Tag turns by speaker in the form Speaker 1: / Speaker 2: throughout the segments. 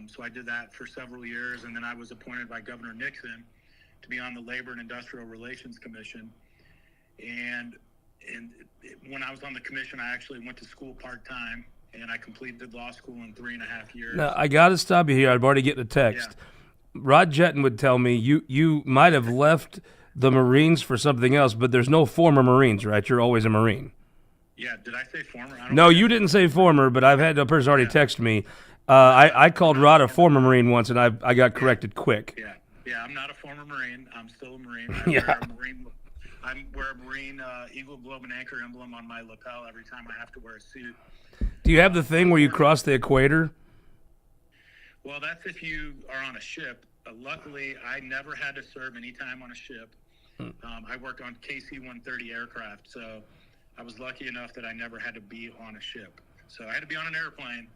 Speaker 1: So I did that for several years, and then I was appointed by Governor Nixon to be on the Labor and Industrial Relations Commission. And when I was on the commission, I actually went to school part-time, and I completed law school in 3.5 years.
Speaker 2: Now, I got to stop you here. I'm already getting a text.
Speaker 1: Yeah.
Speaker 2: Rod Jetton would tell me you might have left the Marines for something else, but there's no former Marines, right? You're always a Marine.
Speaker 1: Yeah, did I say former? I don't
Speaker 2: No,
Speaker 1: know.
Speaker 2: you didn't say former, but I've had a person already text me. I called Rod a former Marine once, and I got corrected quick.
Speaker 1: Yeah, I'm not a former Marine. I'm still a Marine. I wear a Marine Eagle, Globe, and Anchor emblem on my lapel every time I have to wear a suit.
Speaker 2: Do you have the thing where you cross the equator?
Speaker 1: Well, that's if you are on a ship. Luckily, I never had to serve any time on a ship. I work on KC-130 aircraft, so I was lucky enough that I never had to be on a ship. So I had to be on an airplane,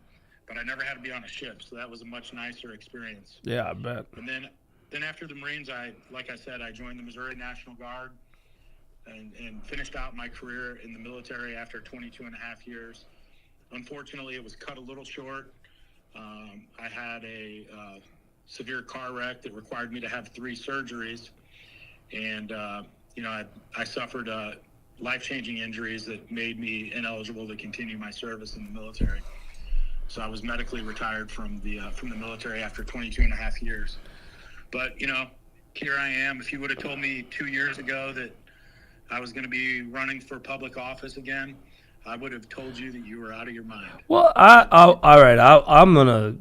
Speaker 1: but I never had to be on a ship, so that was a much nicer experience.
Speaker 2: Yeah, I bet.
Speaker 1: And then after the Marines, like I said, I joined the Missouri National Guard and finished out my career in the military after 22 and a half years. Unfortunately, it was cut a little short. I had a severe car wreck that required me to have 3 surgeries. And, I suffered life-changing injuries that made me ineligible to continue my service in the military. So I was medically retired from the military after 22 and a half years. But, here I am. If you would have told me 2 years ago that I was going to be running for public office again, I would have told you that you were out of your mind.
Speaker 2: Well, all right. I'm going to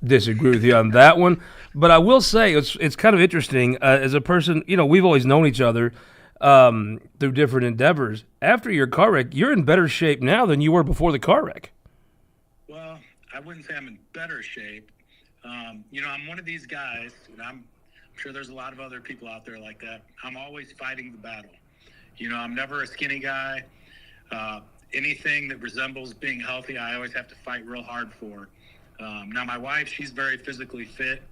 Speaker 2: disagree with you on that one. But I will say it's kind of interesting. As a person, we've always known each other through different endeavors. After your car wreck, you're in better shape now than you were before the car wreck.
Speaker 1: Well, I wouldn't say I'm in better shape. I'm one of these guys, and I'm sure there's a lot of other people out there like that. I'm always fighting the battle. I'm never a skinny guy. Anything that resembles being healthy, I always have to fight real hard for. Now, my wife, she's very physically fit.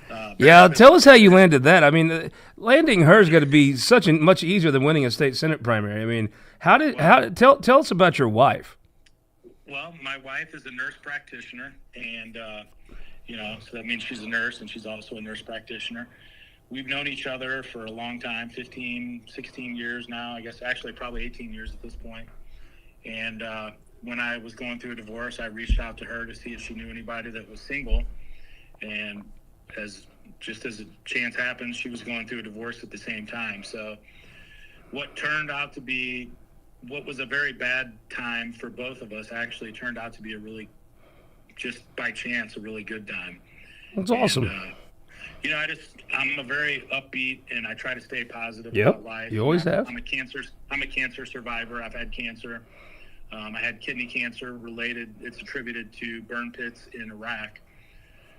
Speaker 2: Tell us how you landed that. I mean, landing her's got to be much easier than winning a state senate primary. I mean, tell us about your wife.
Speaker 1: Well, my wife is a nurse practitioner, and so that means she's a nurse, and she's also a nurse practitioner. We've known each other for a long time, 15, 16 years now. I guess actually probably 18 years at this point. And when I was going through a divorce, I reached out to her to see if she knew anybody that was single. And as a chance happens, she was going through a divorce at the same time. So what turned out to be what was a very bad time for both of us actually turned out to be just by chance, a really good time.
Speaker 2: That's awesome.
Speaker 1: And, I'm a very upbeat, and I try to stay positive about life.
Speaker 2: You always have.
Speaker 1: I'm a cancer survivor. I've had cancer. I had kidney cancer related. It's attributed to burn pits in Iraq.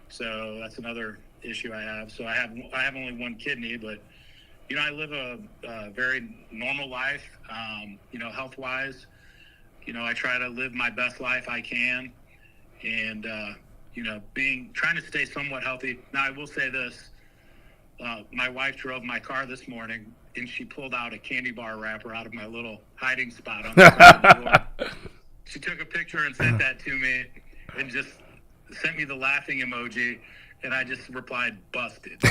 Speaker 1: So that's another issue I have. So I have only one kidney, but I live a very normal life. Health-wise, I try to live my best life I can, and trying to stay somewhat healthy. Now, I will say this. My wife drove my car this morning, and she pulled out a candy bar wrapper out of my little hiding spot on the side of the door. She took a picture and sent that to me and just sent me the laughing emoji, and I just replied, busted.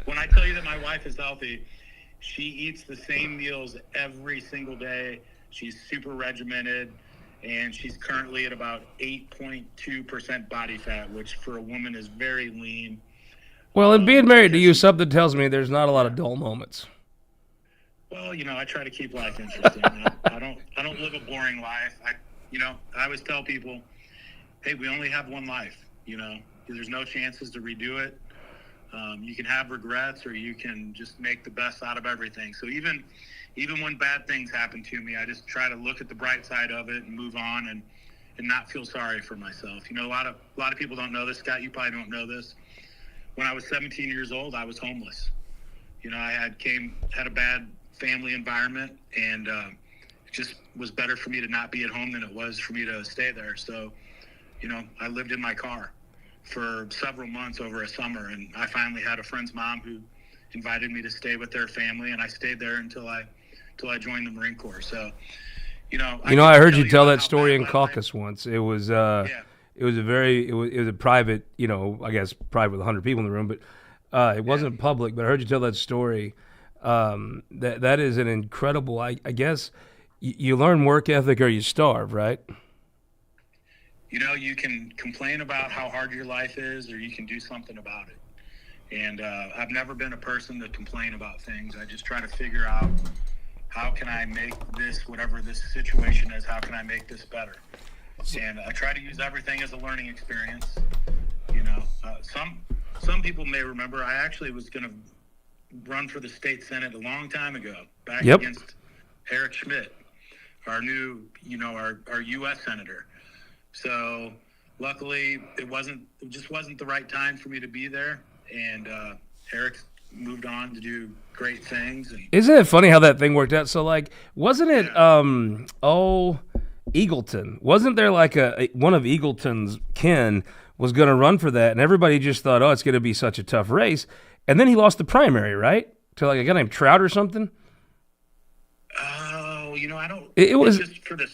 Speaker 1: When I tell you that my wife is healthy, she eats the same meals every single day. She's super regimented, and she's currently at about 8.2% body fat, which for a woman is very lean.
Speaker 2: Well, and being married to you, something tells me there's not a lot of dull moments.
Speaker 1: Well, I try to keep life interesting. I don't live a boring life. I always tell people, hey, we only have one life. There's no chances to redo it. You can have regrets, or you can just make the best out of everything. So even when bad things happen to me, I just try to look at the bright side of it and move on and not feel sorry for myself. A lot of people don't know this. Scott, you probably don't know this. When I was 17 years old, I was homeless. I had a bad family environment, and it just was better for me to not be at home than it was for me to stay there. So, I lived in my car for several months over a summer, and I finally had a friend's mom who invited me to stay with their family, and I stayed there until I joined the Marine Corps. So,
Speaker 2: I heard you tell that story in caucus once. It was It was a private, I guess private with 100 people in the room, but it wasn't public. But I heard you tell that story. That is an incredible. I guess you learn work ethic or you starve, right?
Speaker 1: You can complain about how hard your life is, or you can do something about it. And I've never been a person to complain about things. I just try to figure out, how can I make this, whatever this situation is, how can I make this better? And I try to use everything as a learning experience. Some people may remember I actually was going to run for the state senate a long time ago, back against Eric Schmidt, our new, our U.S. senator. So luckily, it just wasn't the right time for me to be there. And Eric moved on to do great things. And
Speaker 2: isn't it funny how that thing worked out? So, wasn't it, Eagleton? Wasn't there one of Eagleton's kin was going to run for that, and everybody just thought, it's going to be such a tough race. And then he lost the primary, right? To a guy named Trout or something?
Speaker 1: Oh, I don't.
Speaker 2: It was
Speaker 1: just for the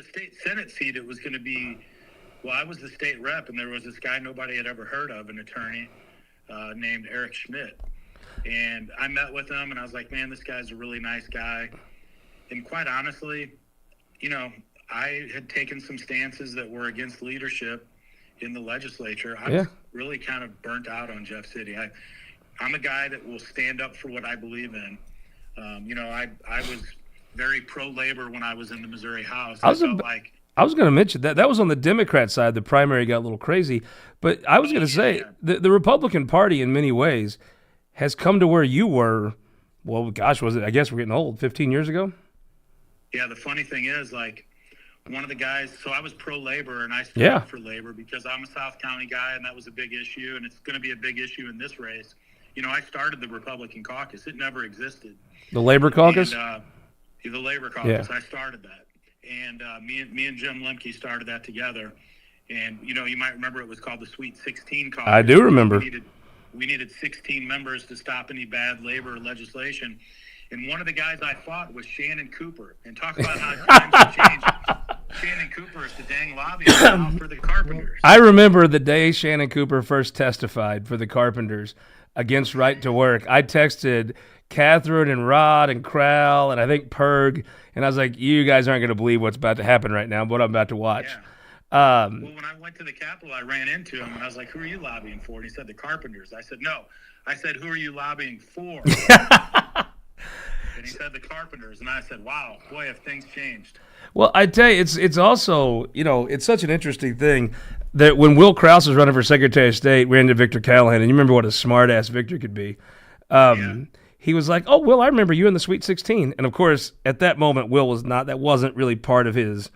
Speaker 1: state senate seat. It was going to be. Well, I was the state rep, and there was this guy nobody had ever heard of, an attorney named Eric Schmidt. And I met with him, and I was like, man, this guy's a really nice guy. And quite honestly, I had taken some stances that were against leadership in the legislature. I was really kind of burnt out on Jeff City. I'm a guy that will stand up for what I believe in. I was very pro-labor when I was in the Missouri House. I
Speaker 2: was going to mention that was on the Democrat side. The primary got a little crazy, but I was going to say the Republican Party in many ways has come to where you were. Well, gosh, was it? I guess we're getting old. 15 years ago.
Speaker 1: Yeah. The funny thing is, one of the guys. So I was pro-labor, and I stood up for labor because I'm a South County guy, and that was a big issue, and it's going to be a big issue in this race. I started the Republican caucus. It never existed.
Speaker 2: The Labor Caucus.
Speaker 1: And, the Labor Caucus.
Speaker 2: Yeah.
Speaker 1: I started that. And me and Jim Lemke started that together. And, you might remember it was called the Sweet 16 Caucus.
Speaker 2: I do remember.
Speaker 1: We needed 16 members to stop any bad labor legislation. And one of the guys I fought was Shannon Cooper. And talk about how times have changed. Shannon Cooper is the dang lobbyist now for the Carpenters.
Speaker 2: I remember the day Shannon Cooper first testified for the Carpenters against Right to Work. I texted Catherine and Rod and Crowell and I think Perg, and I was like, you guys aren't going to believe what's about to happen right now, what I'm about to watch.
Speaker 1: Yeah. Well, when I went to the Capitol, I ran into him, and I was like, who are you lobbying for? And he said, the Carpenters. I said, no. I said, who are you lobbying for? And he said, the Carpenters. And I said, wow, boy, have things changed.
Speaker 2: Well, I tell you, it's also, it's such an interesting thing that when Will Krause was running for Secretary of State, we ran into Victor Callahan, and you remember what a smart-ass Victor could be. He was like, oh, Will, I remember you in the Sweet 16. And, of course, at that moment, that wasn't really part of his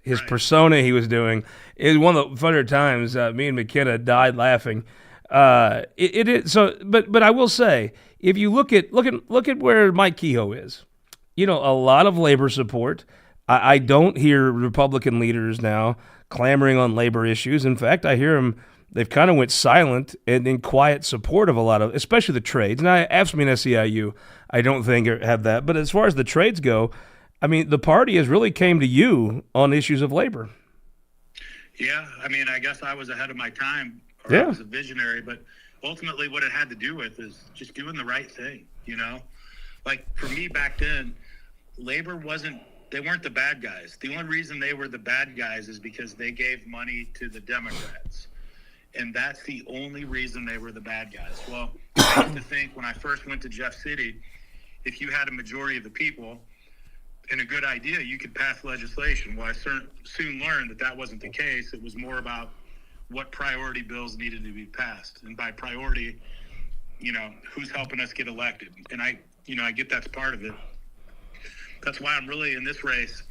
Speaker 2: right. persona he was doing. It was one of the funnier times. Me and McKenna died laughing. But I will say, if you look at where Mike Kehoe is, a lot of labor support. I don't hear Republican leaders now clamoring on labor issues. In fact, I hear them. They've kind of went silent and in quiet support of a lot of, especially the trades. Now, AFSCME and SEIU, I don't think have that. But as far as the trades go, I mean, the party has really came to you on issues of labor. Yeah,
Speaker 1: I mean, I guess I was ahead of my time, or I was a visionary, but ultimately what it had to do with is just doing the right thing, Like, for me back then, labor they weren't the bad guys. The only reason they were the bad guys is because they gave money to the Democrats. And that's the only reason they were the bad guys. Well, I used to think when I first went to Jeff City, if you had a majority of the people and a good idea, you could pass legislation. Well, I soon learned that wasn't the case. It was more about what priority bills needed to be passed. And by priority, who's helping us get elected. And I get that's part of it. That's why I'm really in this race.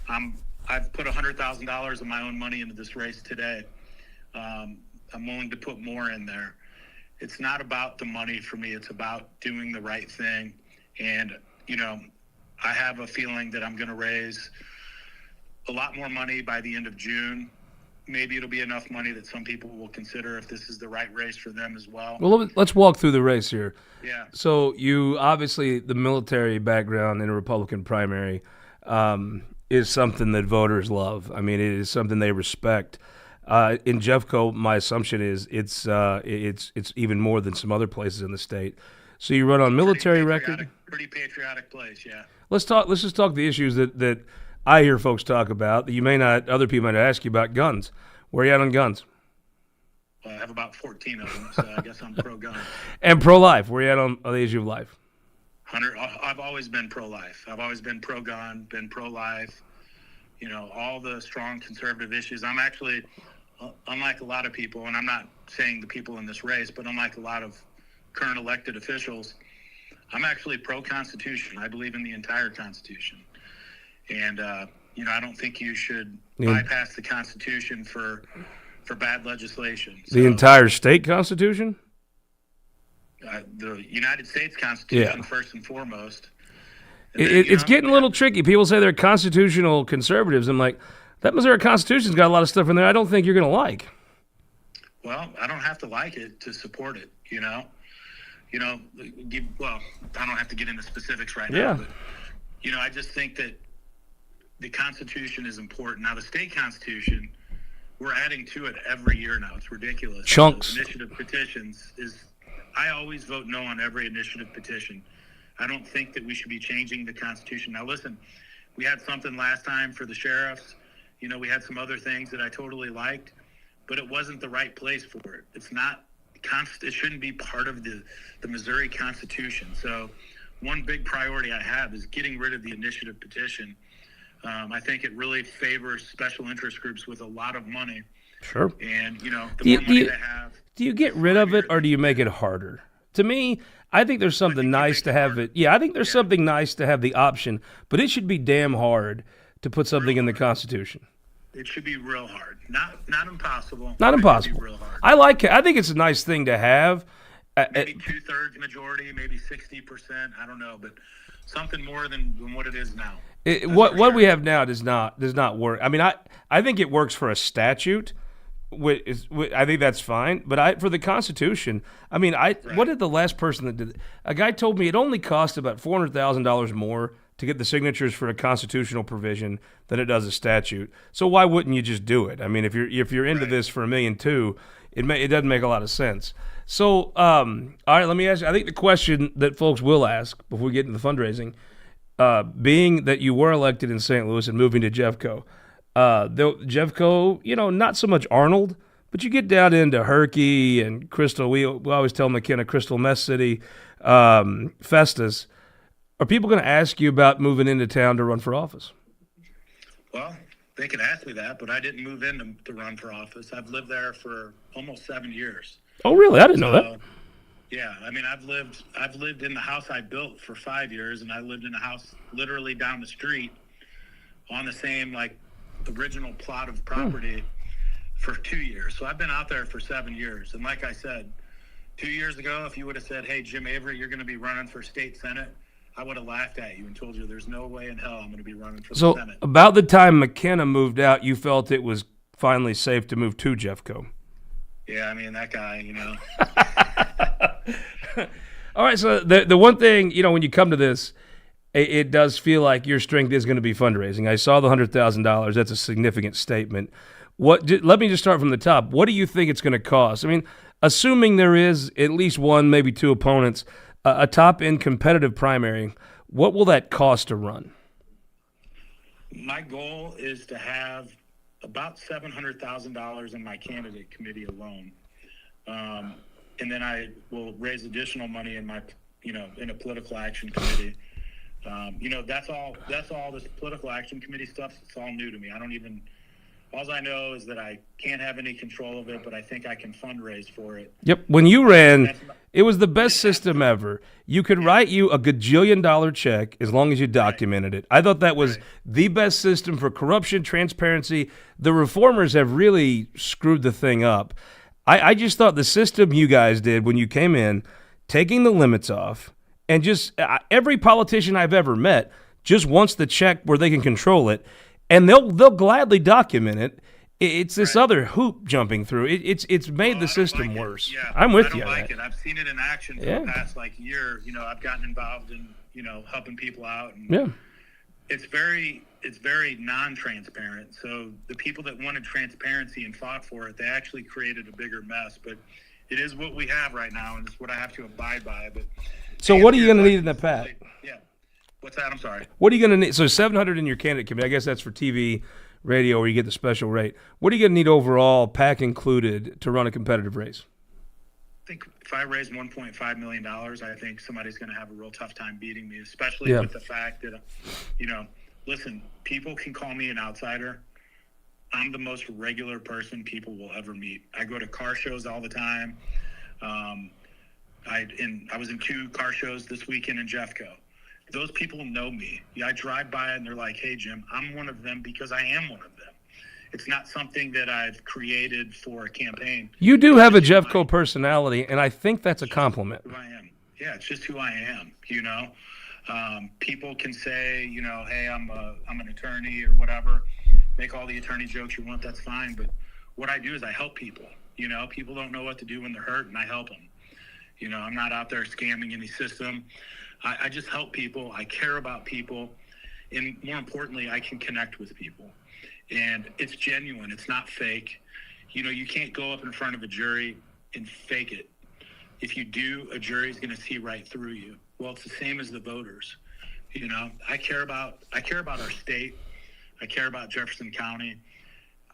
Speaker 1: I've put $100,000 of my own money into this race today. I'm willing to put more in there. It's not about the money for me. It's about doing the right thing. And, I have a feeling that I'm going to raise a lot more money by the end of June. Maybe it'll be enough money that some people will consider if this is the right race for them as well. Well,
Speaker 2: let's walk through the race here.
Speaker 1: Yeah.
Speaker 2: So you obviously, the military background in a Republican primary is something that voters love. I mean, it is something they respect. In Jeffco, my assumption is it's even more than some other places in the state. So you run on military record.
Speaker 1: Pretty patriotic place, yeah.
Speaker 2: Let's just talk the issues that I hear folks talk about that you may not, other people might ask you about guns. Where are you at on guns?
Speaker 1: Well, I have about 14 of them, so I guess I'm pro-gun.
Speaker 2: And pro-life. Where are you at on the issue of life?
Speaker 1: Hunter, I've always been pro-life. I've always been pro-gun, been pro-life. You know, all the strong conservative issues. I'm actually, unlike a lot of people, and I'm not saying the people in this race, but unlike a lot of current elected officials, I'm actually pro-Constitution. I believe in the entire Constitution. And, you know, I don't think you should bypass the Constitution for bad legislation. So,
Speaker 2: the entire state Constitution?
Speaker 1: The United States Constitution, first and foremost. And
Speaker 2: it's getting a little tricky. People say they're constitutional conservatives. I'm like, that Missouri Constitution's got a lot of stuff in there I don't think you're going to like.
Speaker 1: Well, I don't have to like it to support it, you know? You know, well, I don't have to get into specifics right now, but, you know, I just think that the Constitution is important. Now, the state Constitution, we're adding to it every year now. It's ridiculous.
Speaker 2: Chunks.
Speaker 1: So initiative petitions I always vote no on every initiative petition. I don't think that we should be changing the Constitution. Now, listen, we had something last time for the sheriffs. You know, we had some other things that I totally liked, but it wasn't the right place for it. It's not, it shouldn't be part of the Missouri Constitution. So one big priority I have is getting rid of the initiative petition. I think it really favors special interest groups with a lot of money.
Speaker 2: Sure.
Speaker 1: And, you know, the more money they have.
Speaker 2: Do you get rid of it or do you make it harder? To me, I think there's something nice to have it. Yeah, I think there's something nice to have the option, but it should be damn hard to put something in the Constitution.
Speaker 1: It should be real hard. Not impossible.
Speaker 2: Not impossible.
Speaker 1: Real hard.
Speaker 2: I like it. I think it's a nice thing to have.
Speaker 1: Maybe 2/3 majority, maybe 60%. I don't know, but something more than what it is now.
Speaker 2: What we have now does not work. I mean, I think it works for a statute. I think that's fine, but for the Constitution, I mean, what did the last person that did? A guy told me it only cost about $400,000 more to get the signatures for a constitutional provision than it does a statute. So why wouldn't you just do it? I mean, if you're into this for $1.2 million, it doesn't make a lot of sense. So, all right, let me ask you. I think the question that folks will ask before we get into the fundraising, being that you were elected in St. Louis and moving to Jeffco. Jeffco, you know, not so much Arnold, but you get down into Herky and Crystal. We always tell McKenna Crystal Mess City, Festus. Are people going to ask you about moving into town to run for office?
Speaker 1: Well, they could ask me that, but I didn't move in to run for office. I've lived there for almost 7 years.
Speaker 2: Oh, really? I didn't know that.
Speaker 1: Yeah, I mean, I've lived in the house I built for 5 years, and I lived in a house literally down the street on the same original plot of property for 2 years. So I've been out there for 7 years, and like I said, 2 years ago, if you would have said, "Hey, Jim Avery, you're going to be running for state senate," I would have laughed at you and told you there's no way in hell I'm going to be running for the Senate.
Speaker 2: So about the time McKenna moved out, you felt it was finally safe to move to Jeffco.
Speaker 1: Yeah, I mean, that guy, you know.
Speaker 2: All right, so the one thing, you know, when you come to this, it does feel like your strength is going to be fundraising. I saw the $100,000. That's a significant statement. Let me just start from the top. What do you think it's going to cost? I mean, assuming there is at least one, maybe two opponents, a top-end competitive primary, what will that cost to run?
Speaker 1: My goal is to have about $700,000 in my candidate committee alone. And then I will raise additional money in my, in a political action committee. That's all this political action committee stuff. It's all new to me. All I know is that I can't have any control of it, but I think I can fundraise for it.
Speaker 2: Yep. When you ran, it was the best system ever. You could write you a gajillion-dollar check as long as you documented it. I thought that was the best system for corruption, transparency. The reformers have really screwed the thing up. I just thought the system you guys did when you came in, taking the limits off, and just every politician I've ever met just wants the check where they can control it, and they'll gladly document it. It's this other hoop jumping through. It's made the system worse.
Speaker 1: Yeah,
Speaker 2: I'm with you.
Speaker 1: I don't like it. I've seen it in action for the past year. I've gotten involved in helping people out. And it's it's very non-transparent. So the people that wanted transparency and fought for it, they actually created a bigger mess. But it is what we have right now, and it's what I have to abide by. But
Speaker 2: So what are you going to need in the PAC?
Speaker 1: Yeah. What's that? I'm sorry.
Speaker 2: What are you going to need? So 700 in your candidate committee. I guess that's for TV, radio, where you get the special rate. What are you going to need overall, PAC included, to run a competitive race?
Speaker 1: I think if I raise $1.5 million, I think somebody's going to have a real tough time beating me, especially with the fact that, listen, people can call me an outsider. I'm the most regular person people will ever meet. I go to car shows all the time. I was in 2 car shows this weekend in Jeffco. Those people know me. I drive by and they're like, hey, Jim, I'm one of them because I am one of them. It's not something that I've created for a campaign.
Speaker 2: You do have a Jeffco personality, and I think that's a compliment.
Speaker 1: Who I am. Yeah, it's just who I am, People can say, hey, I'm an attorney or whatever. Make all the attorney jokes you want, that's fine. But what I do is I help people. People don't know what to do when they're hurt, and I help them. I'm not out there scamming any system. I just help people. I care about people. And more importantly, I can connect with people. And it's genuine. It's not fake. You can't go up in front of a jury and fake it. If you do, a jury is going to see right through you. Well, it's the same as the voters. I care about our state. I care about Jefferson County.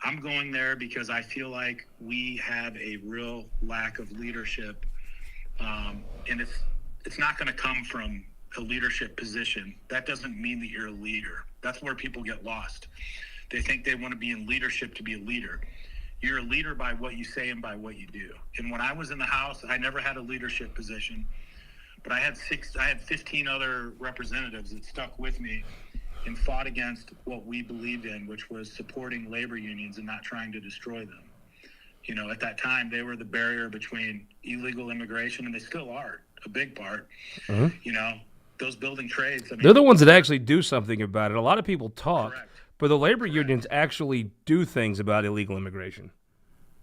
Speaker 1: I'm going there because I feel like we have a real lack of leadership. And it's not going to come from a leadership position. That doesn't mean that you're a leader. That's where people get lost. They think they want to be in leadership to be a leader. You're a leader by what you say and by what you do. And when I was in the House, I never had a leadership position, but I had 15 other representatives that stuck with me and fought against what we believed in, which was supporting labor unions and not trying to destroy them. At that time, they were the barrier between illegal immigration, and they still are a big part. Mm-hmm. Those building trades.
Speaker 2: They're the ones that actually do something about it. A lot of people talk.
Speaker 1: Correct.
Speaker 2: But the labor unions actually do things about illegal immigration.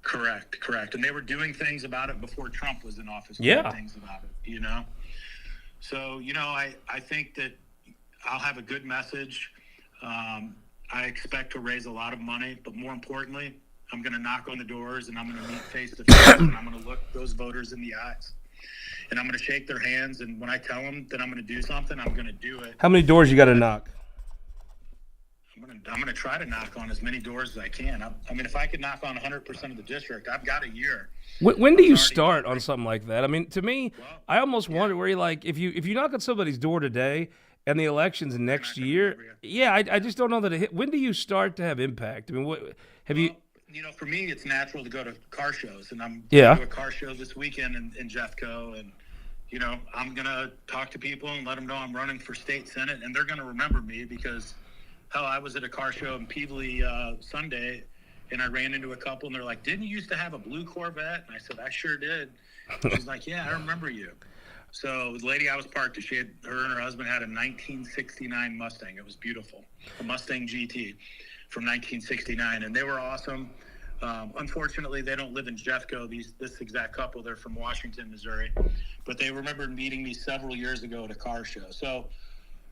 Speaker 1: Correct. And they were doing things about it before Trump was in office.
Speaker 2: Yeah.
Speaker 1: Things about it, So, I think that I'll have a good message. I expect to raise a lot of money, but more importantly, I'm going to knock on the doors and I'm going to meet face to face and I'm going to look those voters in the eyes. And I'm going to shake their hands. And when I tell them that I'm going to do something, I'm going to do it.
Speaker 2: How many doors you got to knock?
Speaker 1: I'm going to try to knock on as many doors as I can. I mean, if I could knock on 100% of the district, I've got a year.
Speaker 2: When do you start on something like that? I mean, to me, I almost wonder where you're like, if you knock on somebody's door today and the election's next year, I just don't know that it hit. When do you start to have impact? I mean, what have you?
Speaker 1: For me, it's natural to go to car shows, and I'm going to a car show this weekend in Jeffco, and I'm going to talk to people and let them know I'm running for state senate, and they're going to remember me because. Hell, I was at a car show in Peebly Sunday, and I ran into a couple, and they're like, didn't you used to have a blue Corvette? And I said, I sure did. She's like, yeah, I remember you. So the lady I was parked to, her and her husband had a 1969 Mustang. It was beautiful, a Mustang GT from 1969, and they were awesome. Unfortunately, they don't live in Jeffco, this exact couple. They're from Washington, Missouri. But they remembered meeting me several years ago at a car show. So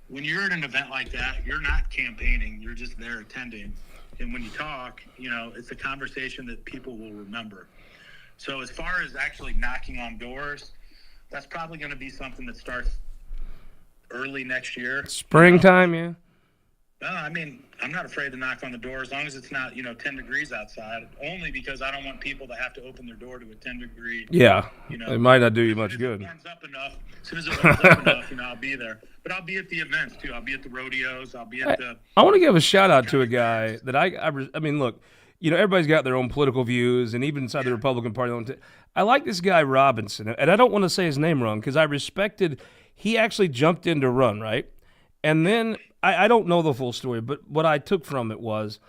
Speaker 1: when you're at an event like that, you're not campaigning. You're just there attending. And when you talk, it's a conversation that people will remember. So as far as actually knocking on doors, that's probably going to be something that starts early next year.
Speaker 2: Springtime, yeah.
Speaker 1: No, I mean, I'm not afraid to knock on the door as long as it's not, 10 degrees outside, only because I don't want people to have to open their door to a 10-degree.
Speaker 2: Yeah, it might not do you much good.
Speaker 1: As soon as it warms up enough, I'll be there. But I'll be at the events, too. I'll be at the rodeos. I'll be at the...
Speaker 2: I want to give a shout-out to a guy that I mean, look, everybody's got their own political views, and even inside the Republican Party. I like this guy Robinson, and I don't want to say his name wrong because I respected... He actually jumped in to run, right? And then... I don't know the full story, but what I took from it was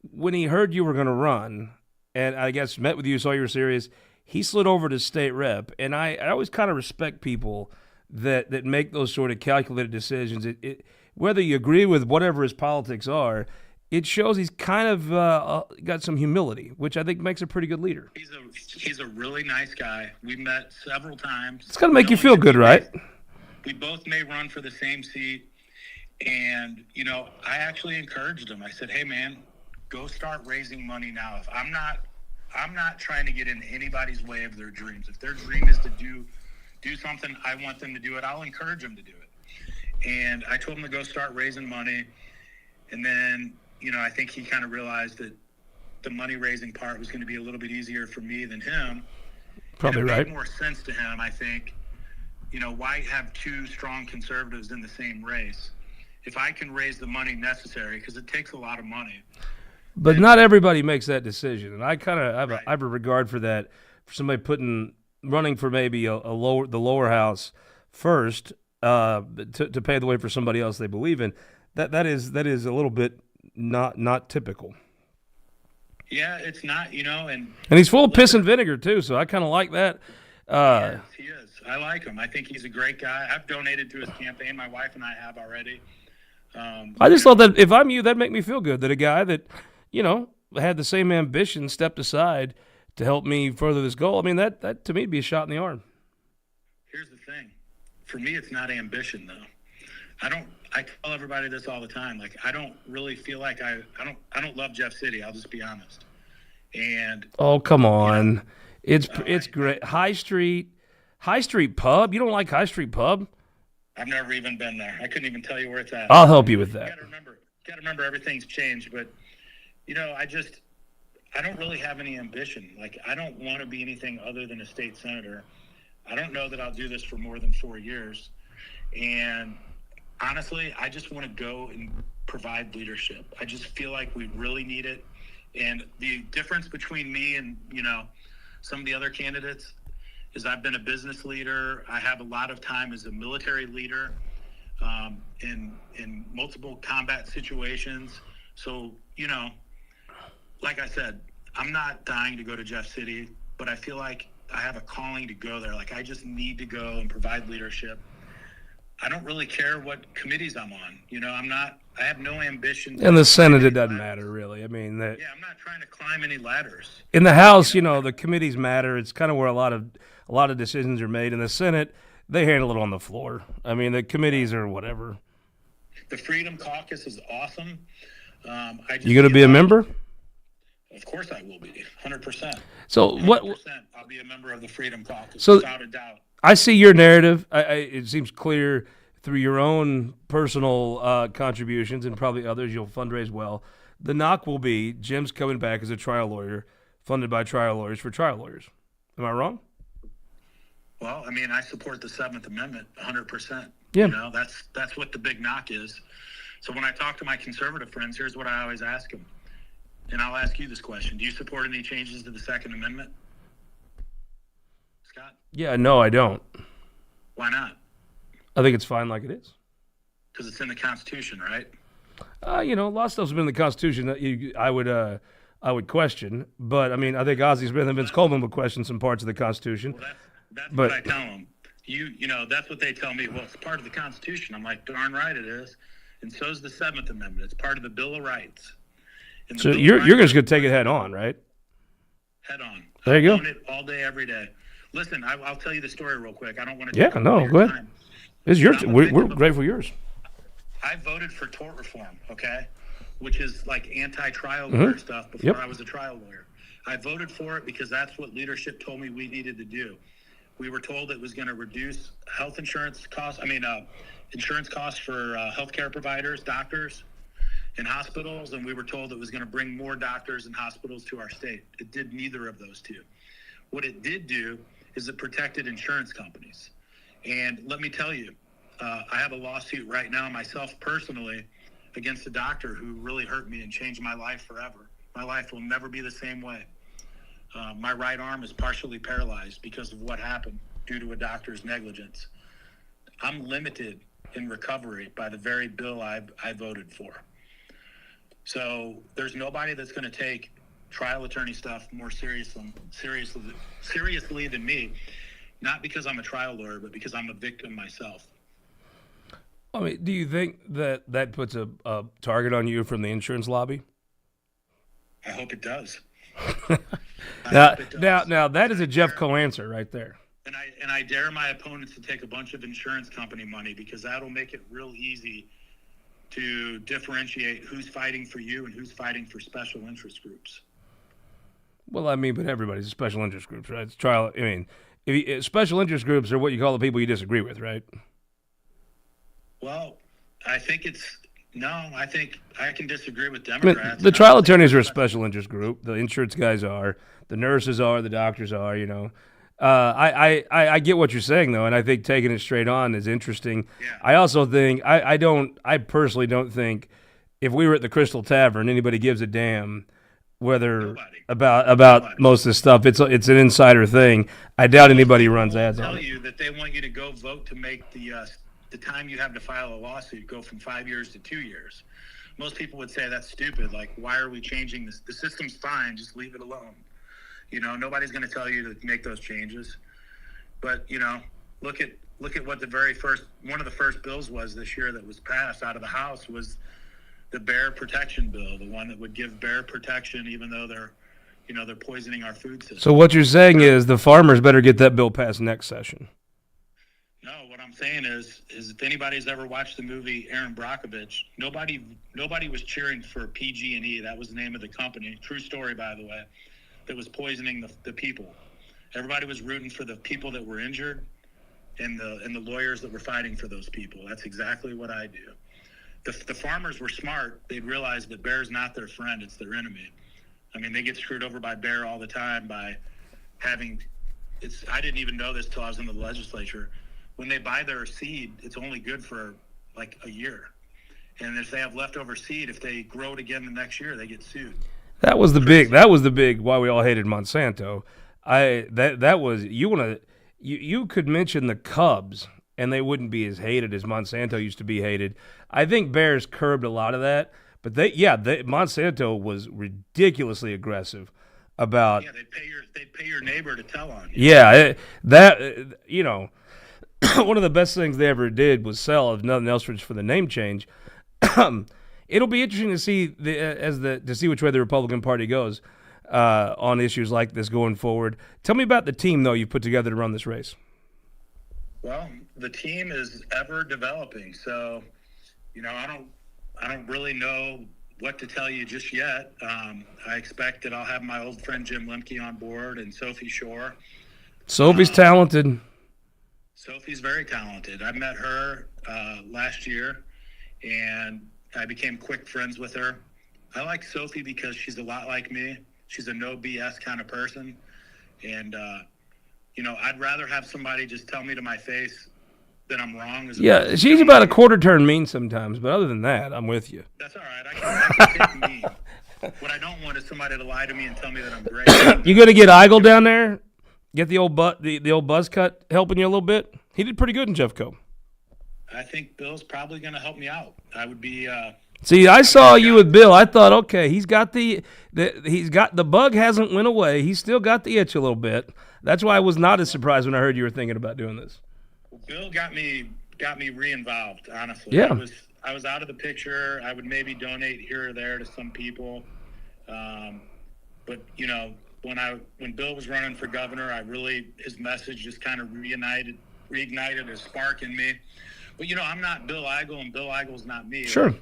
Speaker 2: when he heard you were going to run, and I guess met with you, saw you were serious, he slid over to state rep. And I always kind of respect people that make those sort of calculated decisions. Whether you agree with whatever his politics are, it shows he's kind of got some humility, which I think makes a pretty good leader.
Speaker 1: He's a really nice guy. We've met several times.
Speaker 2: It's got to make you feel good, right?
Speaker 1: We both may run for the same seat. And, you know, I actually encouraged him. I said, hey, man, go start raising money now. If I'm not trying to get in anybody's way of their dreams. If their dream is to do something, I want them to do it. I'll encourage them to do it. And I told him to go start raising money. And then, you know, I think he kind of realized that the money raising part was going to be a little bit easier for me than him.
Speaker 2: Probably
Speaker 1: and it
Speaker 2: right.
Speaker 1: made more sense to him, I think. You know, why have two strong conservatives in the same race? If I can raise the money necessary, because it takes a lot of money.
Speaker 2: But not everybody makes that decision, and I kind of have,
Speaker 1: Right.
Speaker 2: I have a regard for that. For somebody running for maybe the lower house first to pave the way for somebody else they believe in, that is a little bit not typical.
Speaker 1: Yeah, it's not, you know, and
Speaker 2: he's full of piss and vinegar too, so I kind of like that.
Speaker 1: yes, he is. I like him. I think he's a great guy. I've donated to his campaign. My wife and I have already.
Speaker 2: I just thought that if I'm you, that'd make me feel good that a guy that, you know, had the same ambition stepped aside to help me further this goal. I mean, that to me would be a shot in the arm.
Speaker 1: Here's the thing. For me, it's not ambition, though. I tell everybody this all the time. Like, I don't really feel like I don't love Jeff City. I'll just be honest. And
Speaker 2: oh, come on.
Speaker 1: know,
Speaker 2: it's great. High Street Pub. You don't like High Street Pub?
Speaker 1: I've never even been there. I couldn't even tell you where it's at.
Speaker 2: I'll help you with
Speaker 1: You
Speaker 2: that.
Speaker 1: got to remember everything's changed, but you know, I don't really have any ambition. Like, I don't want to be anything other than a state senator. I don't know that I'll do this for more than 4 years. And honestly, I just want to go and provide leadership. I just feel like we really need it. And the difference between me and, you know, some of the other candidates is I've been a business leader. I have a lot of time as a military leader in multiple combat situations. So, you know, like I said, I'm not dying to go to Jeff City, but I feel like I have a calling to go there. Like, I just need to go and provide leadership. I don't really care what committees I'm on. You know, I have no ambition.
Speaker 2: In the Senate, it doesn't matter, really. I mean,
Speaker 1: yeah, I'm not trying to climb any ladders.
Speaker 2: In the House, you know, the committees matter. It's kind of where a lot of decisions are made. In the Senate, they handle it on the floor. I mean, the committees are whatever.
Speaker 1: The Freedom Caucus is awesome.
Speaker 2: You going to be a member?
Speaker 1: Of course I will be, 100%.
Speaker 2: So
Speaker 1: 100%,
Speaker 2: what?
Speaker 1: I'll be a member of the Freedom Caucus,
Speaker 2: So
Speaker 1: without a doubt.
Speaker 2: I see your narrative. It seems clear through your own personal contributions and probably others. You'll fundraise well. The knock will be Jim's coming back as a trial lawyer, funded by trial lawyers for trial lawyers. Am I wrong?
Speaker 1: Well, I mean, I support the 7th Amendment 100%.
Speaker 2: Yeah.
Speaker 1: You know, that's what the big knock is. So when I talk to my conservative friends, here's what I always ask them. And I'll ask you this question. Do you support any changes to the Second Amendment? Scott?
Speaker 2: Yeah, no, I don't.
Speaker 1: Why not?
Speaker 2: I think it's fine like it is.
Speaker 1: Because it's in the Constitution, right?
Speaker 2: You know, a lot of stuff's been in the Constitution that I would question. But, I mean, I think Ozzie Smith and Vince Coleman would question some parts of the Constitution.
Speaker 1: Well, that's what I tell them. You know, that's what they tell me. Well, it's part of the Constitution. I'm like, darn right it is. And so is the 7th Amendment. It's part of the Bill of Rights. And
Speaker 2: So you're just going to take it head on, right?
Speaker 1: Head on.
Speaker 2: There you go.
Speaker 1: Own it all day, every day. Listen, I'll tell you the story real quick. I don't want to.
Speaker 2: Yeah, no, go ahead. It's yours. We're grateful yours.
Speaker 1: I voted for tort reform, okay, which is like anti-trial lawyer stuff before I was a trial lawyer. I voted for it because that's what leadership told me we needed to do. We were told it was going to reduce health insurance costs. Insurance costs for healthcare providers, doctors, and hospitals, and we were told it was going to bring more doctors and hospitals to our state. It did neither of those two. What it did do is it protected insurance companies. And let me tell you, I have a lawsuit right now myself personally against a doctor who really hurt me and changed my life forever. My life will never be the same way. My right arm is partially paralyzed because of what happened due to a doctor's negligence. I'm limited in recovery by the very bill I voted for. So there's nobody that's going to take trial attorney stuff more seriously than me, not because I'm a trial lawyer, but because I'm a victim myself.
Speaker 2: I mean, do you think that puts a target on you from the insurance lobby?
Speaker 1: I hope it does.
Speaker 2: Now that is a Jeff Coe answer right there.
Speaker 1: And I dare my opponents to take a bunch of insurance company money because that'll make it real easy to differentiate who's fighting for you and who's fighting for special interest groups.
Speaker 2: Well, I mean, but everybody's special interest groups, right? It's trial. I mean, special interest groups are what you call the people you disagree with, right?
Speaker 1: Well, I think I think I can disagree with
Speaker 2: I
Speaker 1: Democrats.
Speaker 2: mean, the trial attorneys are a special interest group. The insurance guys are. The nurses are. The doctors are. You know. I get what you're saying though, and I think taking it straight on is interesting.
Speaker 1: Yeah.
Speaker 2: I also think I personally don't think if we were at the Crystal Tavern, anybody gives a damn whether
Speaker 1: Nobody.
Speaker 2: about
Speaker 1: Nobody.
Speaker 2: most of this stuff. It's an insider thing. I doubt anybody runs ads
Speaker 1: Tell
Speaker 2: on it.
Speaker 1: you that they want you to go vote to make the time you have to file a lawsuit go from 5 years to 2 years. Most people would say that's stupid. Like, why are we changing this? The system's fine. Just leave it alone. You know, nobody's going to tell you to make those changes. But, you know, look at what one of the first bills was this year that was passed out of the House was the bear protection bill, the one that would give bear protection even though they're poisoning our food system.
Speaker 2: So what you're saying is the farmers better get that bill passed next session.
Speaker 1: No, what I'm saying is if anybody's ever watched the movie Aaron Brockovich, nobody was cheering for PG&E. That was the name of the company. True story, by the way. That was poisoning the people. Everybody was rooting for the people that were injured and the lawyers that were fighting for those people. That's exactly what I do. The farmers were smart. They'd realized that bear's not their friend, it's their enemy. I mean, they get screwed over by bear all the time by having I didn't even know this till I was in the legislature. When they buy their seed, it's only good for like a year. And if they have leftover seed, if they grow it again the next year, they get sued.
Speaker 2: That was the big why we all hated Monsanto. You could mention the Cubs and they wouldn't be as hated as Monsanto used to be hated. I think Bears curbed a lot of that, but Monsanto was ridiculously aggressive about.
Speaker 1: Yeah, they'd pay your neighbor to tell on you.
Speaker 2: Yeah, one of the best things they ever did was sell, if nothing else, for the name change. It'll be interesting to see to see which way the Republican Party goes on issues like this going forward. Tell me about the team though you put together to run this race.
Speaker 1: Well, the team is ever developing, so I don't really know what to tell you just yet. I expect that I'll have my old friend Jim Lemke on board and Sophie Shore.
Speaker 2: Sophie's talented.
Speaker 1: Sophie's very talented. I met her last year, and I became quick friends with her. I like Sophie because she's a lot like me. She's a no BS kind of person, and I'd rather have somebody just tell me to my face that I'm wrong.
Speaker 2: Yeah, she's about a quarter turn mean sometimes, but other than that, I'm with you.
Speaker 1: That's all right. I can take mean. What I don't want is somebody to lie to me and tell me that I'm great.
Speaker 2: You gonna get Eigel down there? Get the old buzz cut helping you a little bit? He did pretty good in Jeffco.
Speaker 1: I think Bill's probably going to help me out. I would be.
Speaker 2: See, I saw you with Bill. I thought, okay, he's got the bug hasn't went away. He's still got the itch a little bit. That's why I was not as surprised when I heard you were thinking about doing this.
Speaker 1: Bill got me re-involved. Honestly,
Speaker 2: yeah.
Speaker 1: I was out of the picture. I would maybe donate here or there to some people, but when Bill was running for governor, his message just kind of reignited a spark in me. But I'm not Bill Eigel, and Bill Eigel's not me.
Speaker 2: Sure.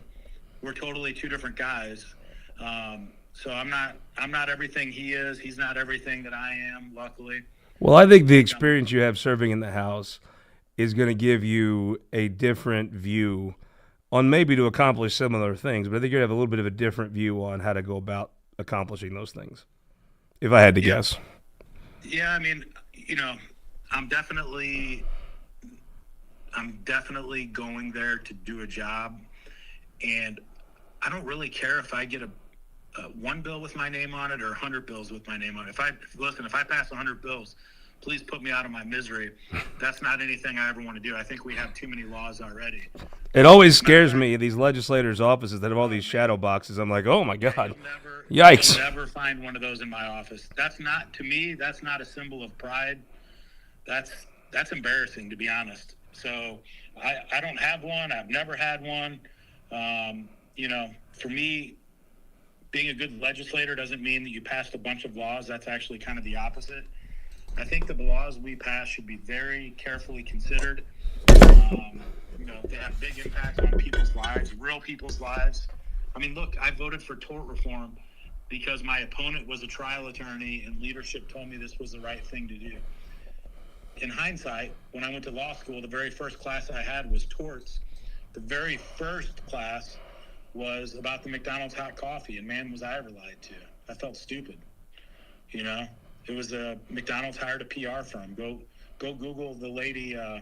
Speaker 1: We're totally two different guys. So I'm not everything he is. He's not everything that I am, luckily.
Speaker 2: Well, I think the experience you have serving in the House is going to give you a different view on maybe to accomplish similar things, but I think you're going to have a little bit of a different view on how to go about accomplishing those things, if I had to guess.
Speaker 1: Yeah, I mean, I'm definitely going there to do a job, and I don't really care if I get a one bill with my name on it or 100 bills with my name on it. If I pass 100 bills, please put me out of my misery. That's not anything I ever want to do. I think we have too many laws already.
Speaker 2: It always scares me, these legislators' offices that have all these shadow boxes. I'm like, oh my God. Yikes.
Speaker 1: You'll never find one of those in my office. That's not a symbol of pride. That's embarrassing, to be honest. So I don't have one. I've never had one. For me, being a good legislator doesn't mean that you passed a bunch of laws. That's actually kind of the opposite. I think the laws we pass should be very carefully considered. They have big impacts on people's lives, real people's lives. I mean, look, I voted for tort reform because my opponent was a trial attorney and leadership told me this was the right thing to do. In hindsight, when I went to law school, the very first class I had was torts. The very first class was about the McDonald's hot coffee, and man, was I ever lied to. I felt stupid. It was McDonald's hired a PR firm. Go Google the lady. I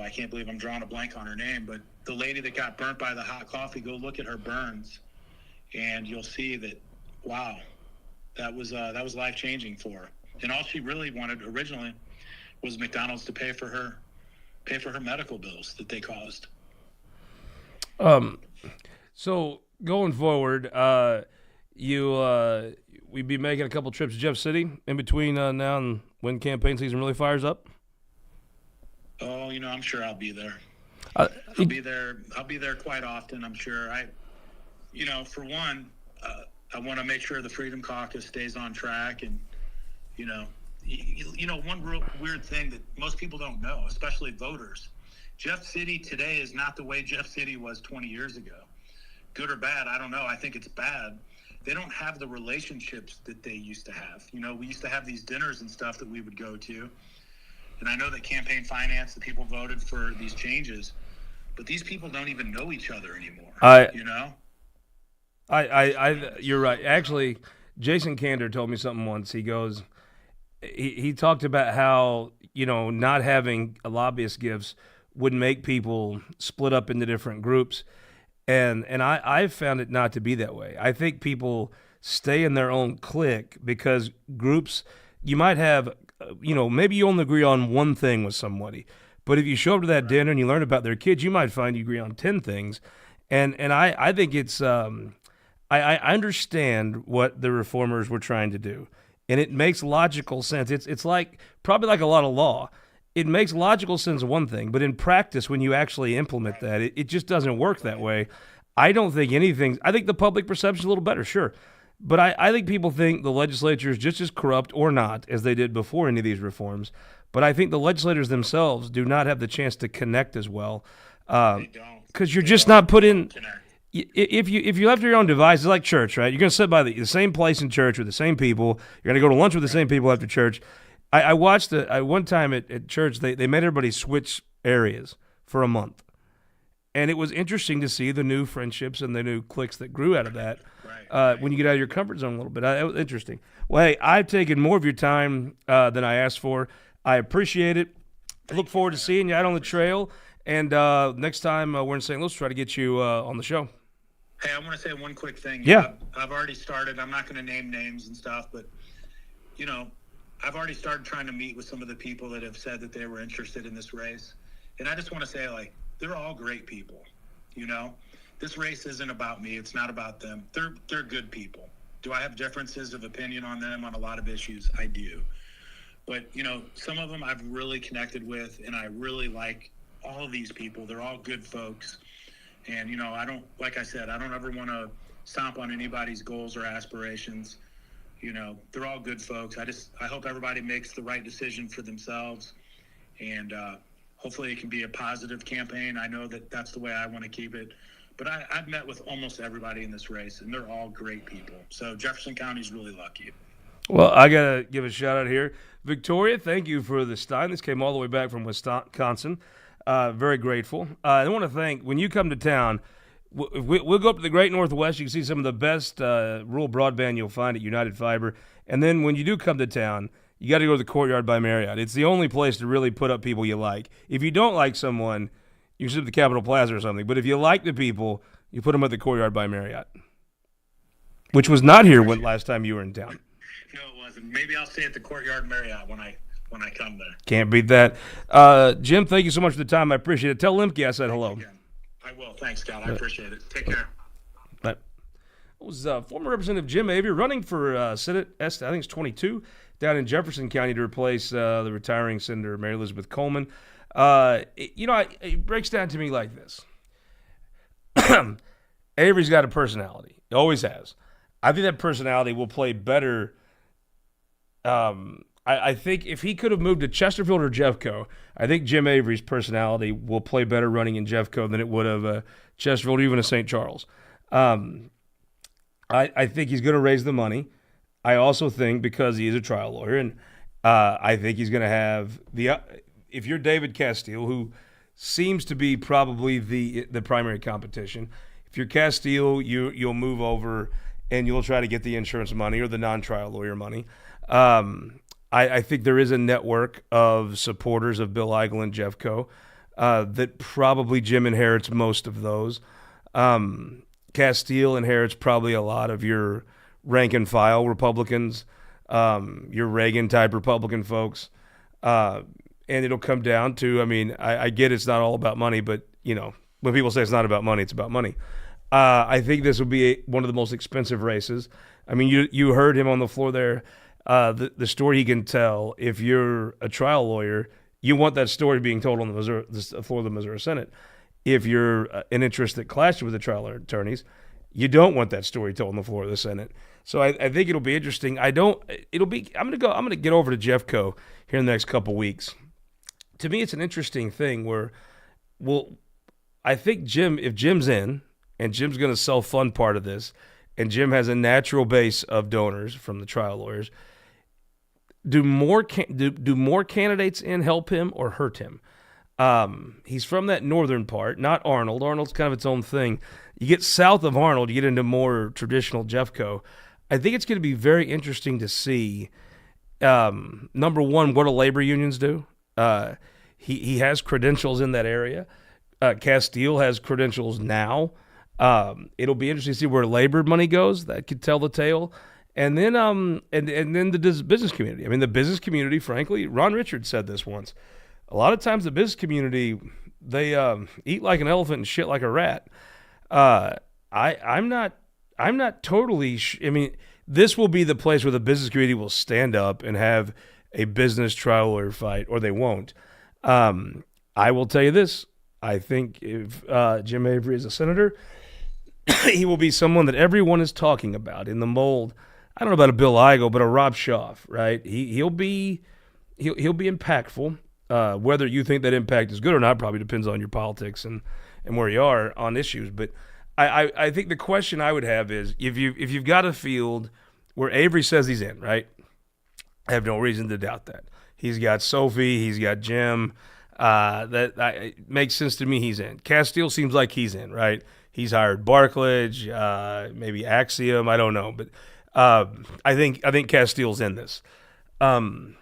Speaker 1: can't believe I'm drawing a blank on her name, but the lady that got burnt by the hot coffee. Go look at her burns, and you'll see that. Wow, that was life changing for her. And all she really wanted originally was McDonald's to pay for her medical bills that they caused.
Speaker 2: So going forward, we'd be making a couple trips to Jeff City in between now and when campaign season really fires up.
Speaker 1: Oh, I'm sure I'll be there. I'll be there. I'll be there quite often. I'm sure. For one, I want to make sure the Freedom Caucus stays on track, and one real weird thing that most people don't know, especially voters. Jeff City today is not the way Jeff City was 20 years ago. Good or bad, I don't know. I think it's bad. They don't have the relationships that they used to have. We used to have these dinners and stuff that we would go to. And I know that campaign finance, the people voted for these changes, but these people don't even know each other anymore.
Speaker 2: You're right. Actually, Jason Kander told me something once. He goes, he talked about how, not having a lobbyist gifts would make people split up into different groups. And I've found it not to be that way. I think people stay in their own clique because groups, you might have, maybe you only agree on one thing with somebody. But if you show up to that dinner and you learn about their kids, you might find you agree on 10 things. And I think it's, I understand what the reformers were trying to do. And it makes logical sense. It's probably like a lot of law. It makes logical sense of one thing, but in practice, when you actually implement that, it just doesn't work that way. I don't think I think the public perception is a little better, sure. But I think people think the legislature is just as corrupt or not as they did before any of these reforms. But I think the legislators themselves do not have the chance to connect as well. Because you're just not put in. If you left your own devices, like church, right? You're going to sit by the same place in church with the same people. You're going to go to lunch with the same people after church. I watched one time at church, they made everybody switch areas for a month. And it was interesting to see the new friendships and the new cliques that grew out of that when you get out of your comfort zone a little bit. It was interesting. Well, hey, I've taken more of your time than I asked for. I appreciate it. I look forward to seeing you out on the trail. And next time we're in St. Louis, try to get you on the show.
Speaker 1: Hey, I want to say one quick thing.
Speaker 2: Yeah.
Speaker 1: I've already started. I'm not going to name names and stuff, but, I've already started trying to meet with some of the people that have said that they were interested in this race. And I just want to say, they're all great people. This race isn't about me. It's not about them. They're good people. Do I have differences of opinion on them on a lot of issues? I do. But, some of them I've really connected with, and I really like all of these people. They're all good folks. And, like I said, I don't ever want to stomp on anybody's goals or aspirations. They're all good folks. I hope everybody makes the right decision for themselves. And hopefully it can be a positive campaign. I know that that's the way I want to keep it. But I've met with almost everybody in this race, and they're all great people. So Jefferson County's really lucky.
Speaker 2: Well, I got to give a shout out here. Victoria, thank you for the Stein. This came all the way back from Wisconsin. Very grateful. I want to thank, when you come to town, we'll go up to the Great Northwest. You can see some of the best rural broadband you'll find at United Fiber. And then when you do come to town, you got to go to the Courtyard by Marriott. It's the only place to really put up people you like. If you don't like someone, you can sit at the Capitol Plaza or something. But if you like the people, you put them at the Courtyard by Marriott, which was not here last time you were in town.
Speaker 1: No, it wasn't. Maybe I'll stay at the Courtyard Marriott when I come there.
Speaker 2: Can't beat that. Jim, thank you so much for the time. I appreciate it. Tell Limke I said hello.
Speaker 1: I will. Thanks, Scott. I appreciate it. Take care.
Speaker 2: That was former Representative Jim Avery running for Senate, I think it's 22, down in Jefferson County to replace the retiring Senator Mary Elizabeth Coleman. It breaks down to me like this. Avery's got a personality. He always has. I think that personality will play better I think if he could have moved to Chesterfield or Jeffco, I think Jim Avery's personality will play better running in Jeffco than it would have Chesterfield or even a St. Charles. I think he's going to raise the money. I also think because he is a trial lawyer, and I think he's going to have if you're David Castile, who seems to be probably the primary competition, if you're Castile, you'll move over and you'll try to get the insurance money or the non-trial lawyer money. I think there is a network of supporters of Bill Eigel and Jeffco that probably Jim inherits most of those. Castile inherits probably a lot of your rank and file Republicans, your Reagan-type Republican folks. And it'll come down to, I mean, I get it's not all about money, but, when people say it's not about money, it's about money. I think this will be one of the most expensive races. I mean, you heard him on the floor there. The story he can tell, if you're a trial lawyer, you want that story being told on the floor of the Missouri Senate. If you're an interest that clashes with the trial attorneys, you don't want that story told on the floor of the Senate. So I think it'll be interesting. I'm gonna get over to Jeffco here in the next couple weeks. To me, it's an interesting thing where, I think if Jim's in, and Jim's going to self-fund part of this, and Jim has a natural base of donors from the trial lawyers, do more candidates in help him or hurt him? He's from that northern part, not Arnold. Arnold's kind of its own thing. You get south of Arnold, you get into more traditional Jeffco. I think it's going to be very interesting to see, number one, what do labor unions do? He has credentials in that area. Castile has credentials now. It'll be interesting to see where labor money goes. That could tell the tale. And then and then the business community. I mean, the business community, frankly, Ron Richards said this once. A lot of times the business community, they eat like an elephant and shit like a rat. I'm not totally I mean, this will be the place where the business community will stand up and have a business trial lawyer fight, or they won't. I will tell you this. I think if Jim Avery is a senator, he will be someone that everyone is talking about in the mold. I don't know about a Bill Eigel, but a Rob Schaaf, right? He'll be impactful. Whether you think that impact is good or not probably depends on your politics and where you are on issues. But I think the question I would have is if you've got a field where Avery says he's in, right? I have no reason to doubt that. He's got Sophie, he's got Jim. It makes sense to me he's in. Castile seems like he's in, right? He's hired Barclage, maybe Axiom, I don't know. But I think Castile's in this. Then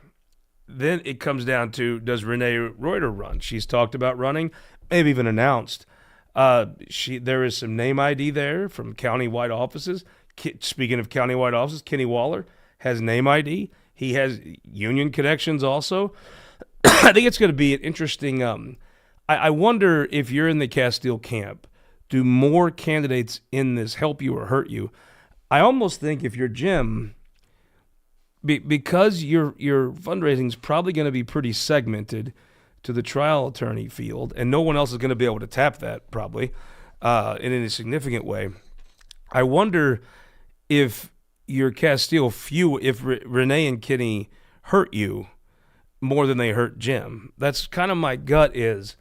Speaker 2: it comes down to, does Renee Reuter run? She's talked about running, maybe even announced. There is some name ID there from county-wide offices. Speaking of county-wide offices, Kenny Waller has name ID. He has union connections also. I think it's going to be an interesting I wonder if you're in the Castile camp, do more candidates in this help you or hurt you? I almost think if you're Jim, because your fundraising is probably going to be pretty segmented to the trial attorney field, and no one else is going to be able to tap that probably in any significant way. I wonder if your Castile if Renee and Kenny hurt you more than they hurt Jim. That's kind of my gut is,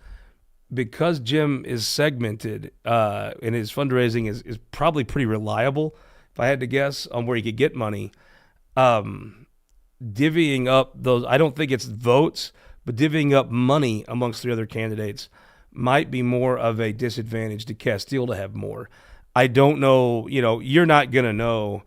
Speaker 2: because Jim is segmented and his fundraising is probably pretty reliable, if I had to guess, on where he could get money, divvying up those, I don't think it's votes, but divvying up money amongst the other candidates might be more of a disadvantage to Castile to have more. I don't know, you're not going to know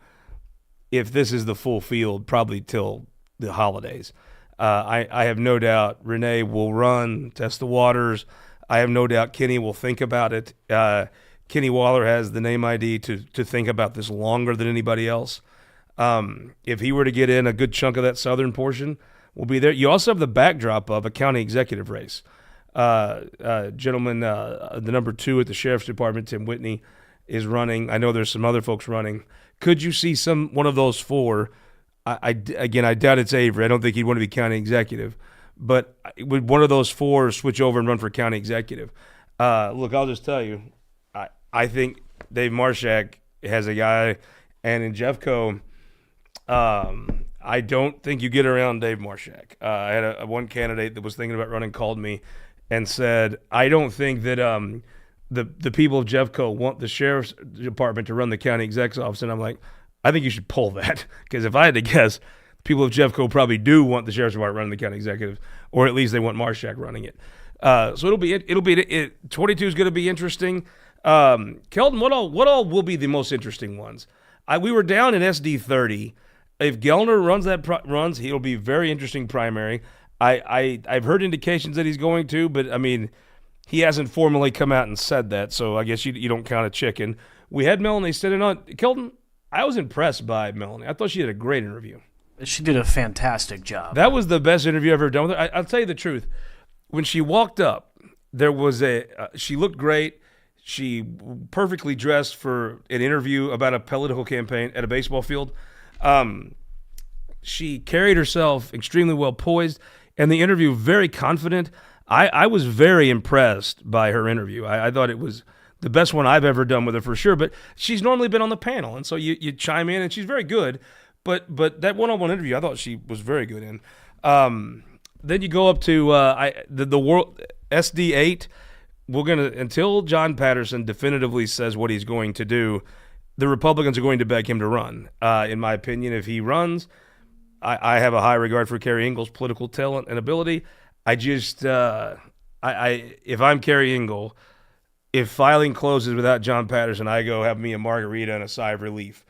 Speaker 2: if this is the full field probably till the holidays. I have no doubt Renee will run, test the waters. I have no doubt Kenny will think about it. Kenny Waller has the name ID to think about this longer than anybody else. If he were to get in, a good chunk of that southern portion will be there. You also have the backdrop of a county executive race. Gentleman, the number 2 at the Sheriff's Department, Tim Whitney, is running. I know there's some other folks running. Could you see one of those 4? I doubt it's Avery. I don't think he'd want to be county executive. But would one of those 4 switch over and run for county executive? Look, I'll just tell you, I think Dave Marshak has a guy, and in Jeffco, I don't think you get around Dave Marshak. I had one candidate that was thinking about running called me and said, I don't think that the people of Jeffco want the sheriff's department to run the county exec's office. And I'm like, I think you should pull that, because if I had to guess, people of Jeffco probably do want the sheriff's department running the county executive, or at least they want Marshak running it. So it'll be 22 is going to be interesting. Kelton, what all will be the most interesting ones? We were down in SD 30. If Gellner runs, he'll be very interesting primary. I've heard indications that he's going to, but I mean, he hasn't formally come out and said that, so I guess you don't count a chicken. We had Melanie sitting on. Kelton, I was impressed by Melanie. I thought she did a great interview.
Speaker 3: She did a fantastic job.
Speaker 2: That was the best interview I've ever done with her. I'll tell you the truth. When she walked up, there was she looked great. She perfectly dressed for an interview about a political campaign at a baseball field. She carried herself extremely well poised, and the interview very confident. I was very impressed by her interview. I thought it was the best one I've ever done with her for sure, but she's normally been on the panel, and so you chime in, and she's very good, but that one-on-one interview, I thought she was very good in. Then you go up to the world SD8. We're gonna, until John Patterson definitively says what he's going to do, the Republicans are going to beg him to run. In my opinion, if he runs, I have a high regard for Kerry Ingle's political talent and ability. I just, if I'm Kerry Ingle, if filing closes without John Patterson, I go have me a margarita and a sigh of relief.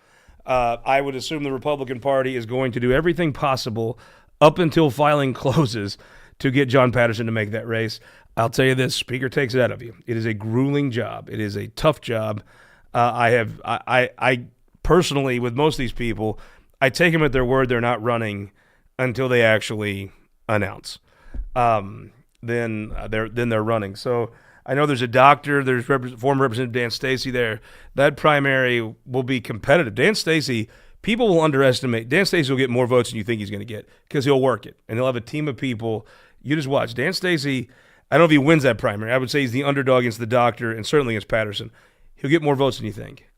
Speaker 2: I would assume the Republican Party is going to do everything possible up until filing closes to get John Patterson to make that race. I'll tell you this, Speaker takes it out of you. It is a grueling job. It is a tough job. I personally, with most of these people, I take them at their word they're not running until they actually announce. Then they're running. So I know there's a doctor, there's former Representative Dan Stacy there. That primary will be competitive. Dan Stacy, people will underestimate. Dan Stacy will get more votes than you think he's going to get because he'll work it, and he'll have a team of people. You just watch. Dan Stacy, I don't know if he wins that primary. I would say he's the underdog against the doctor and certainly against Patterson. He'll get more votes than you think.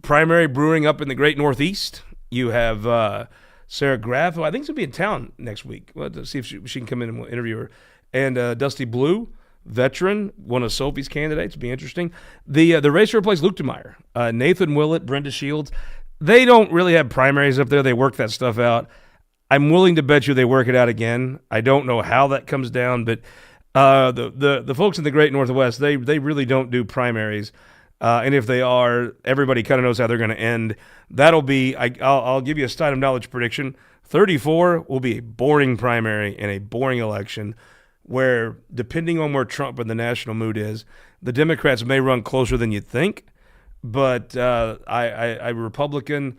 Speaker 2: Primary brewing up in the great Northeast. You have Sarah Graff, who I think is going to be in town next week. We'll have to see if she can come in and we'll interview her. And Dusty Blue, veteran, one of Sophie's candidates. It'll be interesting. The race to replace Luke DeMeyer. Nathan Willett, Brenda Shields. They don't really have primaries up there. They work that stuff out. I'm willing to bet you they work it out again. I don't know how that comes down, but the folks in the Great Northwest, they really don't do primaries. And if they are, everybody kind of knows how they're going to end. That'll be, I'll give you a state of knowledge prediction. 34 will be a boring primary and a boring election where, depending on where Trump and the national mood is, the Democrats may run closer than you'd think. But I Republican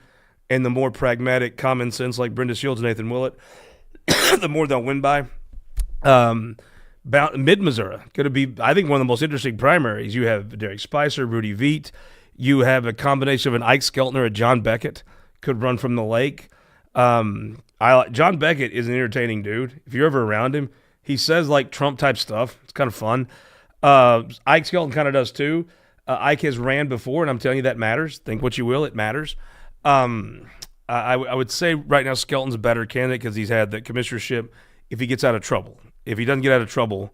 Speaker 2: and the more pragmatic common sense like Brenda Shields and Nathan Willett, the more they'll win by. Mid-Missouri, going to be, I think, one of the most interesting primaries. You have Derek Spicer, Rudy Veit. You have a combination of an Ike Skeltner, a John Beckett, could run from the lake. John Beckett is an entertaining dude. If you're ever around him, he says like Trump-type stuff. It's kind of fun. Ike Skelton kind of does too. Ike has ran before, and I'm telling you that matters. Think what you will, it matters. I would say right now Skelton's a better candidate because he's had the commissionership if he gets out of trouble. If he doesn't get out of trouble,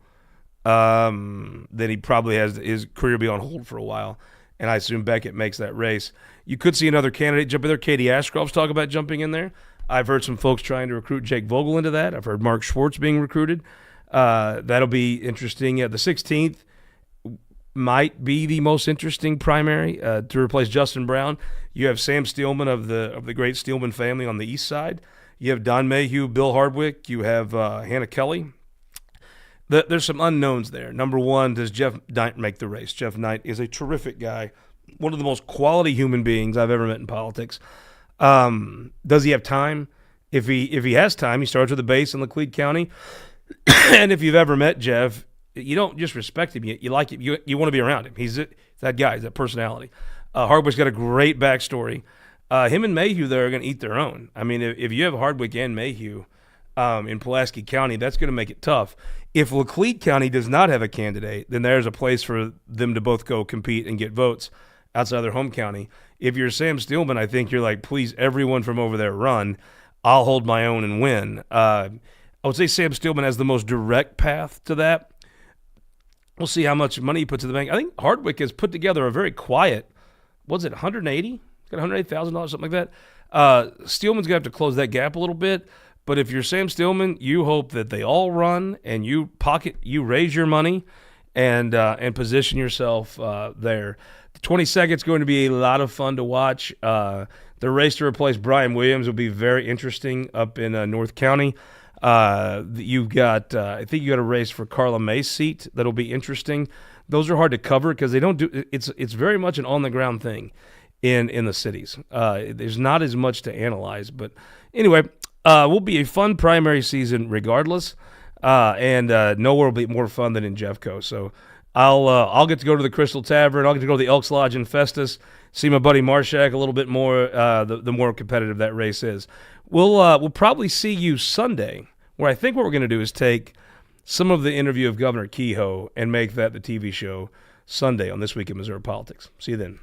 Speaker 2: then he probably has his career be on hold for a while, and I assume Beckett makes that race. You could see another candidate jump in there. Katie Ashcroft's talking about jumping in there. I've heard some folks trying to recruit Jake Vogel into that. I've heard Mark Schwartz being recruited. That'll be interesting. The 16th might be the most interesting primary to replace Justin Brown. You have Sam Steelman of the great Steelman family on the east side. You have Don Mayhew, Bill Hardwick. You have Hannah Kelly. There's some unknowns there. Number one, does Jeff Knight make the race? Jeff Knight is a terrific guy, one of the most quality human beings I've ever met in politics. Does he have time? If he has time, he starts with a base in Laclede County. And if you've ever met Jeff, you don't just respect him. You like him. You want to be around him. He's that guy. He's that personality. Hardwick's got a great backstory. Him and Mayhew, they're going to eat their own. I mean, if you have Hardwick and Mayhew in Pulaski County, that's going to make it tough. If Laclede County does not have a candidate, then there's a place for them to both go compete and get votes outside their home county. If you're Sam Steelman, I think you're like, please, everyone from over there run. I'll hold my own and win. I would say Sam Steelman has the most direct path to that. We'll see how much money he puts in the bank. I think Hardwick has put together a very quiet, what's it, 180? He's got $180,000, something like that. Steelman's going to have to close that gap a little bit. But if you're Sam Steelman, you hope that they all run and you raise your money and position yourself there. The 22nd is going to be a lot of fun to watch. The race to replace Brian Williams will be very interesting up in North County. You've got, I think you got a race for Carla May's seat that'll be interesting. Those are hard to cover because they don't do. It's very much an on the ground thing in the cities. There's not as much to analyze, but anyway, will be a fun primary season regardless, and nowhere will be more fun than in Jeffco. So I'll get to go to the Crystal Tavern. I'll get to go to the Elks Lodge in Festus, see my buddy Marshak a little bit more. The more competitive that race is, we'll probably see you Sunday. Where I think what we're going to do is take some of the interview of Governor Kehoe and make that the TV show Sunday on This Week in Missouri Politics. See you then.